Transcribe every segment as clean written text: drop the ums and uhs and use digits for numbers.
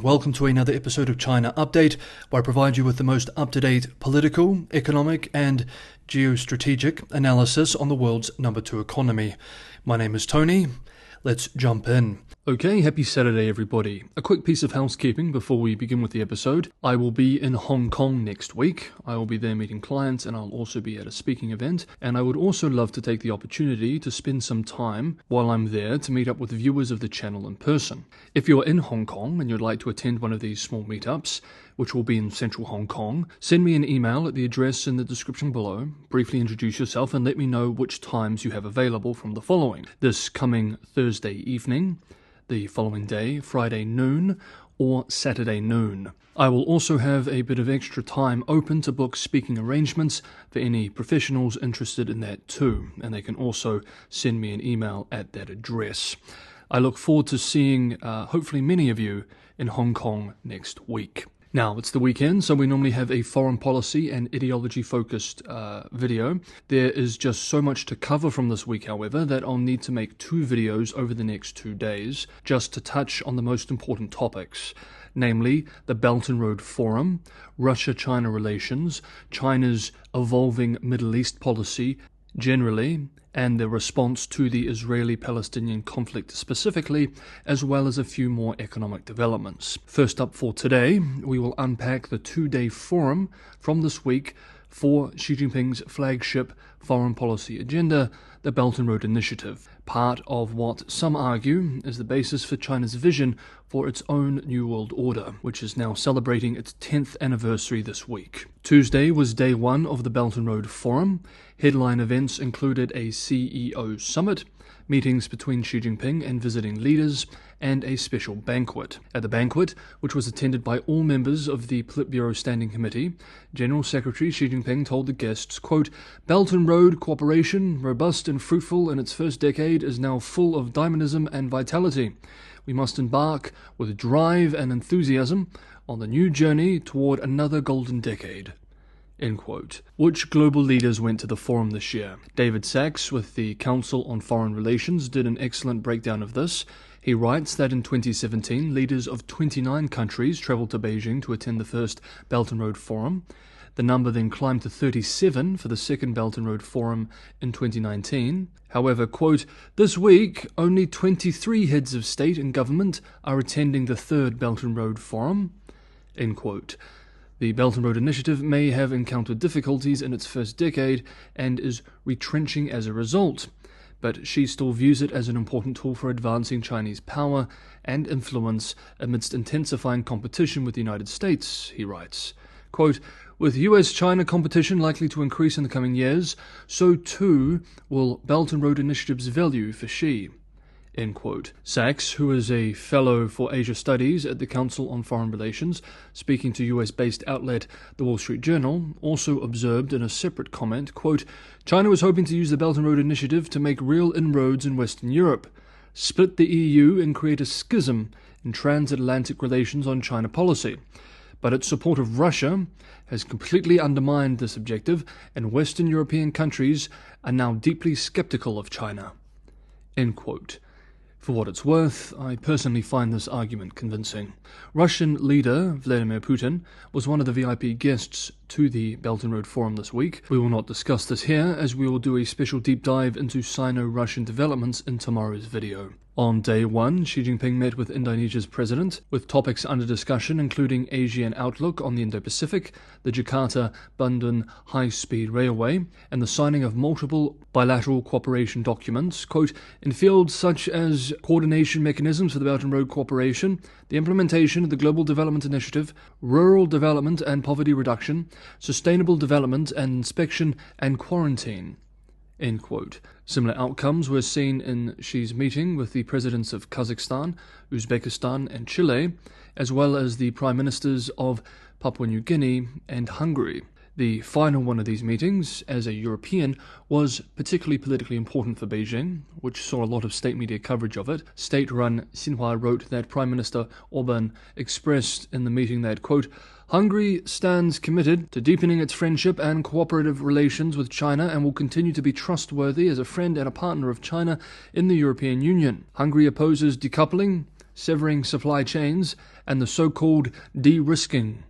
Welcome to another episode of China Update, where I provide you with the most up-to-date political, economic, and geostrategic analysis on the world's number 2 economy. My name is Tony. Let's jump in. Okay, happy Saturday everybody. A quick piece of housekeeping before we begin with the episode. I will be in Hong Kong next week. I will be there meeting clients and I'll also be at a speaking event. And I would also love to take the opportunity to spend some time while I'm there to meet up with viewers of the channel in person. If you're in Hong Kong and you'd like to attend one of these small meetups, which will be in central Hong Kong, send me an email at the address in the description below, briefly introduce yourself and let me know which times you have available from the following. This coming Thursday evening, the following day, Friday noon, or Saturday noon. I will also have a bit of extra time open to book speaking arrangements for any professionals interested in that too, and they can also send me an email at that address. I look forward to seeing hopefully many of you in Hong Kong next week. Now, it's the weekend, so we normally have a foreign policy and ideology-focused video. There is just so much to cover from this week, however, that I'll need to make 2 videos over the next 2 days, just to touch on the most important topics, namely the Belt and Road Forum, Russia-China relations, China's evolving Middle East policy generally, and the response to the Israeli-Palestinian conflict specifically, as well as a few more economic developments. First up for today, we will unpack the 2-day forum from this week for Xi Jinping's flagship foreign policy agenda, the Belt and Road Initiative, part of what some argue is the basis for China's vision for its own New World Order, which is now celebrating its 10th anniversary this week. Tuesday was day 1 of the Belt and Road Forum. Headline events included a CEO summit, meetings between Xi Jinping and visiting leaders, and a special banquet. At the banquet, which was attended by all members of the Politburo Standing Committee, General Secretary Xi Jinping told the guests, quote, "Belt and Road cooperation, robust and fruitful in its first decade, is now full of dynamism and vitality. We must embark with drive and enthusiasm on the new journey toward another golden decade." End quote. Which global leaders went to the forum this year? David Sachs with the Council on Foreign Relations did an excellent breakdown of this. He writes that in 2017, leaders of 29 countries travelled to Beijing to attend the first Belt and Road Forum. The number then climbed to 37 for the second Belt and Road Forum in 2019. However, quote, "This week, only 23 heads of state and government are attending the third Belt and Road Forum." End quote. The Belt and Road Initiative may have encountered difficulties in its first decade and is retrenching as a result, but Xi still views it as an important tool for advancing Chinese power and influence amidst intensifying competition with the United States, he writes. Quote, "With US-China competition likely to increase in the coming years, so too will Belt and Road Initiative's value for Xi." End quote. Sachs, who is a fellow for Asia Studies at the Council on Foreign Relations, speaking to US-based outlet The Wall Street Journal, also observed in a separate comment, quote, "China was hoping to use the Belt and Road Initiative to make real inroads in Western Europe, split the EU and create a schism in transatlantic relations on China policy. But its support of Russia has completely undermined this objective, and Western European countries are now deeply skeptical of China." End quote. For what it's worth, I personally find this argument convincing. Russian leader Vladimir Putin was one of the VIP guests to the Belt and Road Forum this week. We will not discuss this here, as we will do a special deep dive into Sino-Russian developments in tomorrow's video. On day 1, Xi Jinping met with Indonesia's president, with topics under discussion including Asian outlook on the Indo-Pacific, the Jakarta-Bandung high-speed railway, and the signing of multiple bilateral cooperation documents, quote, "in fields such as coordination mechanisms for the Belt and Road Cooperation, the implementation of the Global Development Initiative, rural development and poverty reduction, sustainable development and inspection and quarantine." End quote. Similar outcomes were seen in Xi's meeting with the presidents of Kazakhstan, Uzbekistan and Chile, as well as the prime ministers of Papua New Guinea and Hungary. The final one of these meetings, as a European, was particularly politically important for Beijing, which saw a lot of state media coverage of it. State-run Xinhua wrote that Prime Minister Orban expressed in the meeting that, quote, "Hungary stands committed to deepening its friendship and cooperative relations with China and will continue to be trustworthy as a friend and a partner of China in the European Union. Hungary opposes decoupling, severing supply chains, and the so-called de-risking,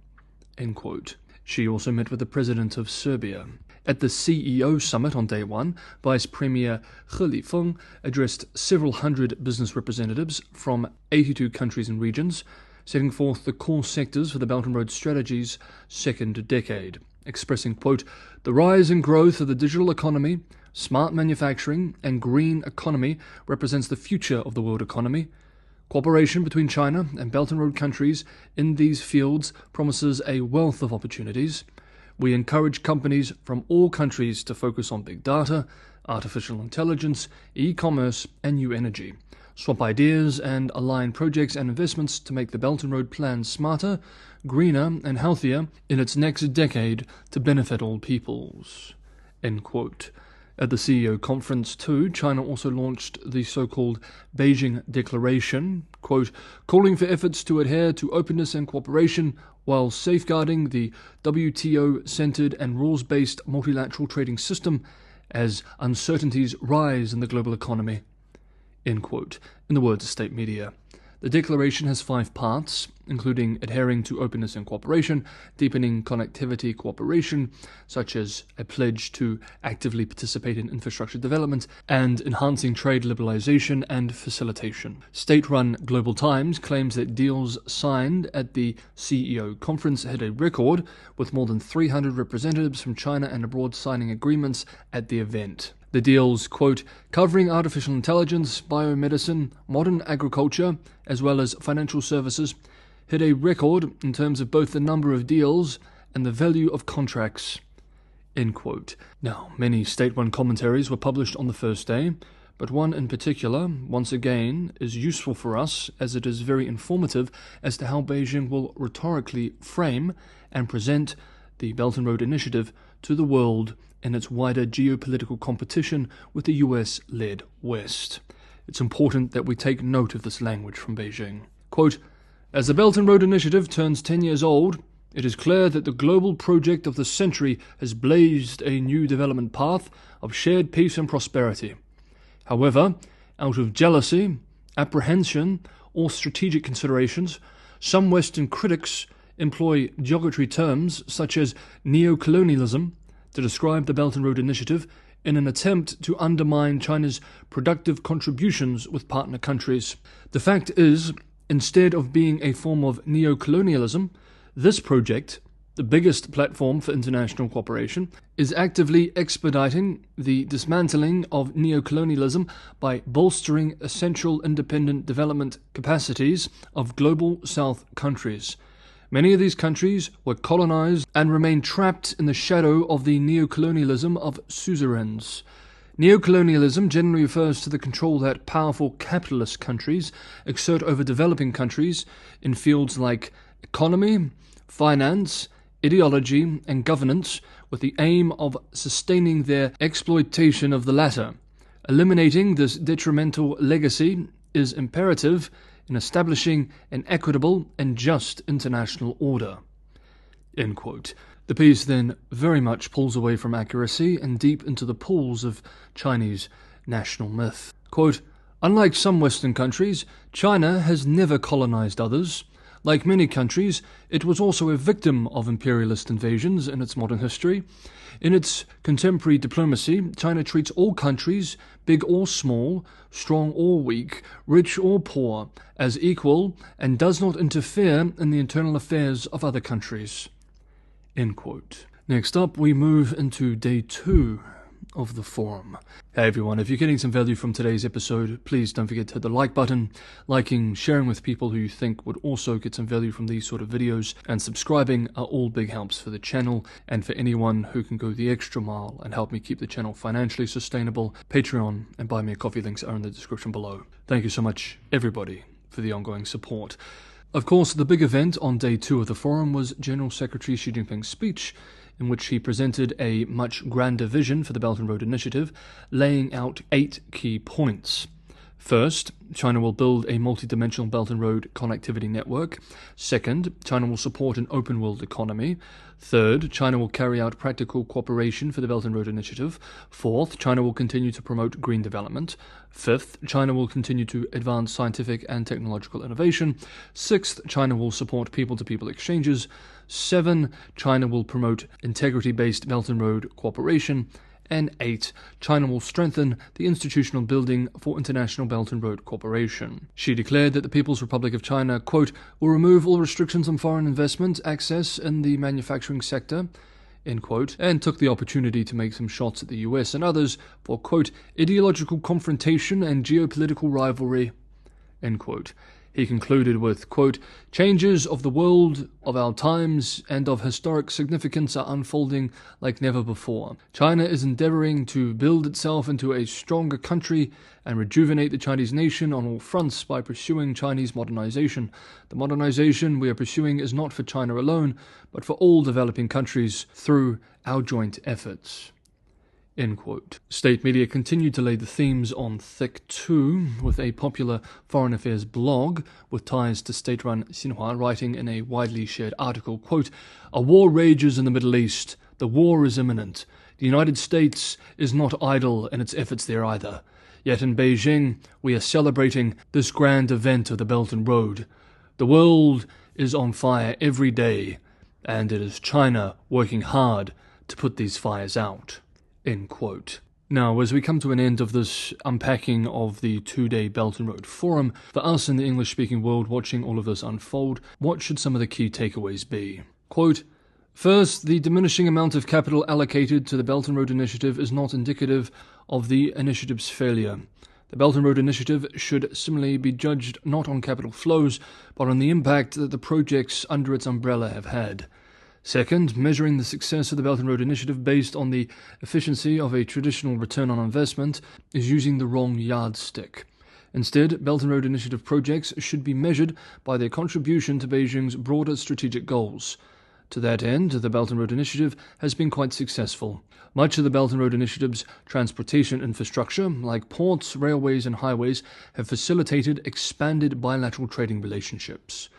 end quote. She also met with the president of Serbia. At the CEO summit on day one, Vice Premier He Lifeng addressed several hundred business representatives from 82 countries and regions, setting forth the core sectors for the Belt and Road Strategy's second decade, expressing, quote, the rise and growth of the digital economy, smart manufacturing, and green economy represents the future of the world economy. Cooperation between China and Belt and Road countries in these fields promises a wealth of opportunities. We encourage companies from all countries to focus on big data, artificial intelligence, e-commerce, and new energy, swap ideas and align projects and investments to make the Belt and Road Plan smarter, greener, and healthier in its next decade to benefit all peoples, end quote. At the CEO conference, too, China also launched the so-called Beijing Declaration, quote, calling for efforts to adhere to openness and cooperation while safeguarding the WTO-centered and rules-based multilateral trading system as uncertainties rise in the global economy, end quote, in the words of state media. The declaration has 5 parts, including adhering to openness and cooperation, deepening connectivity cooperation, such as a pledge to actively participate in infrastructure development, and enhancing trade liberalization and facilitation. State-run Global Times claims that deals signed at the CEO conference hit a record, with more than 300 representatives from China and abroad signing agreements at the event. The deals, quote, covering artificial intelligence, biomedicine, modern agriculture, as well as financial services, hit a record in terms of both the number of deals and the value of contracts, end quote. Now, many state-run commentaries were published on the first day, but one in particular, once again, is useful for us as it is very informative as to how Beijing will rhetorically frame and present the Belt and Road Initiative to the world in its wider geopolitical competition with the US-led West. It's important that we take note of this language from Beijing. Quote, as the Belt and Road Initiative turns 10 years old, it is clear that the global project of the century has blazed a new development path of shared peace and prosperity. However, out of jealousy, apprehension, or strategic considerations, some Western critics employ derogatory terms such as neocolonialism to describe the Belt and Road Initiative in an attempt to undermine China's productive contributions with partner countries. The fact is, instead of being a form of neocolonialism, this project, the biggest platform for international cooperation, is actively expediting the dismantling of neocolonialism by bolstering essential independent development capacities of global South countries. Many of these countries were colonized and remain trapped in the shadow of the neocolonialism of suzerains. Neocolonialism generally refers to the control that powerful capitalist countries exert over developing countries in fields like economy, finance, ideology, and governance, with the aim of sustaining their exploitation of the latter. Eliminating this detrimental legacy is imperative in establishing an equitable and just international order, end quote. The piece then very much pulls away from accuracy and deep into the pools of Chinese national myth. Quote, unlike some Western countries, China has never colonized others. Like many countries, it was also a victim of imperialist invasions in its modern history. In its contemporary diplomacy, China treats all countries, big or small, strong or weak, rich or poor, as equal and does not interfere in the internal affairs of other countries, end quote. Next up, we move into day 2 of the forum. Hey everyone, if you're getting some value from today's episode, please don't forget to hit the like button. Liking, sharing with people who you think would also get some value from these sort of videos, and subscribing are all big helps for the channel and for anyone who can go the extra mile and help me keep the channel financially sustainable. Patreon and Buy Me a Coffee links are in the description below. Thank you so much, everybody, for the ongoing support. Of course, the big event on day 2 of the forum was General Secretary Xi Jinping's speech, in which he presented a much grander vision for the Belt and Road Initiative, laying out 8 key points. First, China will build a multi-dimensional Belt and Road connectivity network. Second, China will support an open world economy. Third, China will carry out practical cooperation for the Belt and Road Initiative. Fourth, China will continue to promote green development. Fifth, China will continue to advance scientific and technological innovation. Sixth, China will support people-to-people exchanges. 7, China will promote integrity-based Belt and Road cooperation. And 8, China will strengthen the institutional building for international Belt and Road cooperation. She declared that the People's Republic of China, quote, will remove all restrictions on foreign investment access in the manufacturing sector, end quote, and took the opportunity to make some shots at the US and others for, quote, ideological confrontation and geopolitical rivalry, end quote. He concluded with, quote, changes of the world, of our times, and of historic significance are unfolding like never before. China is endeavoring to build itself into a stronger country and rejuvenate the Chinese nation on all fronts by pursuing Chinese modernization. The modernization we are pursuing is not for China alone, but for all developing countries through our joint efforts. End quote. State media continued to lay the themes on thick too, with a popular foreign affairs blog with ties to state-run Xinhua writing in a widely shared article, quote, a war rages in the Middle East. The war is imminent. The United States is not idle in its efforts there either. Yet in Beijing, we are celebrating this grand event of the Belt and Road. The world is on fire every day, and it is China working hard to put these fires out. End quote. Now, as we come to an end of this unpacking of the 2-day Belt and Road Forum, for us in the English-speaking world watching all of this unfold, what should some of the key takeaways be? Quote, first, the diminishing amount of capital allocated to the Belt and Road Initiative is not indicative of the initiative's failure. The Belt and Road Initiative should similarly be judged not on capital flows, but on the impact that the projects under its umbrella have had. Second, measuring the success of the Belt and Road Initiative based on the efficiency of a traditional return on investment is using the wrong yardstick. Instead, Belt and Road Initiative projects should be measured by their contribution to Beijing's broader strategic goals. To that end, the Belt and Road Initiative has been quite successful. Much of the Belt and Road Initiative's transportation infrastructure, like ports, railways, and highways, have facilitated expanded bilateral trading relationships.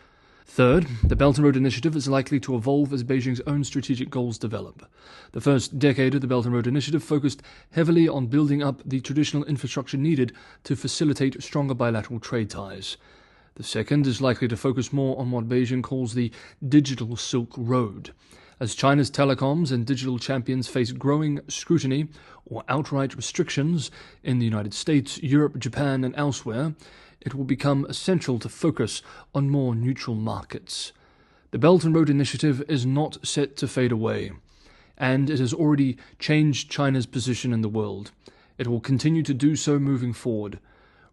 Third, the Belt and Road Initiative is likely to evolve as Beijing's own strategic goals develop. The first decade of the Belt and Road Initiative focused heavily on building up the traditional infrastructure needed to facilitate stronger bilateral trade ties. The second is likely to focus more on what Beijing calls the digital Silk Road. As China's telecoms and digital champions face growing scrutiny or outright restrictions in the United States, Europe, Japan, and elsewhere, it will become essential to focus on more neutral markets. The Belt and Road Initiative is not set to fade away, and it has already changed China's position in the world. It will continue to do so moving forward.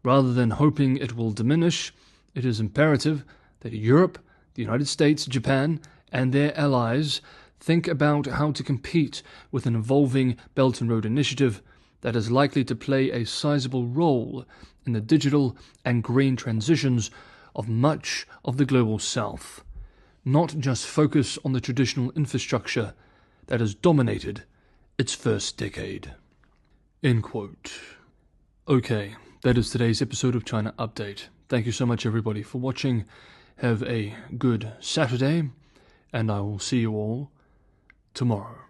Rather than hoping it will diminish, it is imperative that Europe, the United States, Japan, and their allies think about how to compete with an evolving Belt and Road Initiative that is likely to play a sizable role in the digital and green transitions of much of the global south, not just focus on the traditional infrastructure that has dominated its first decade. End quote. Okay, that is today's episode of China Update. Thank you so much everybody for watching. Have a good Saturday, and I will see you all tomorrow.